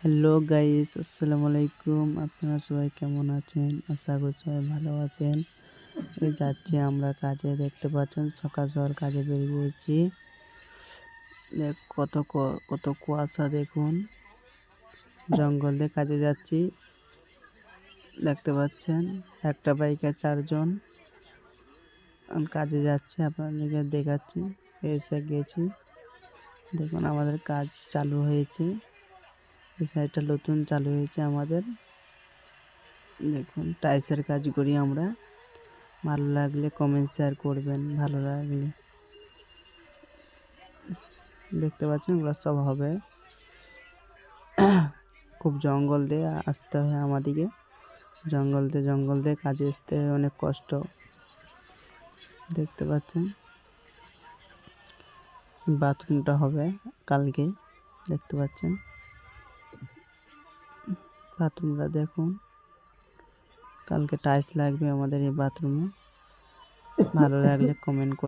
Hello guys, আসসালামু আলাইকুম। আপনারা সবাই কেমন আছেন? আশা করি সবাই ভালো আছেন। এই যাচ্ছি আমরা কাজে, দেখতে পাচ্ছেন সকাল সকাল কাজে বেরিয়ে পড়েছি। কত কুয়াশা দেখুন, জঙ্গল দিয়ে কাজে যাচ্ছি। দেখতে পাচ্ছেন একটা বাইকে 4 জন কাজে যাচ্ছে, আপনাদেরকে দেখাচ্ছি। এসে গেছি, দেখুন আমাদের কাজ চালু হয়েছে। এই সাইডটা নতুন চালু হয়েছে আমাদের। দেখুন টাইলসের কাজ করি আমরা। ভালো লাগলে কমেন্ট শেয়ার করবেন। ভালো লাগলে দেখতে পাচ্ছেন ওগুলো সব হবে। খুব জঙ্গল দিয়ে আসতে হয় আমাদিকে, জঙ্গল দিয়ে কাজে আসতে হয়, অনেক কষ্ট। দেখতে পাচ্ছেন বাথরুমটা হবে কালকে, দেখতে পাচ্ছেন বাথরুমটা দেখুন। কালকে টাইলস লাগবে আমাদের এই বাথরুমে। ভালো লাগলে কমেন্ট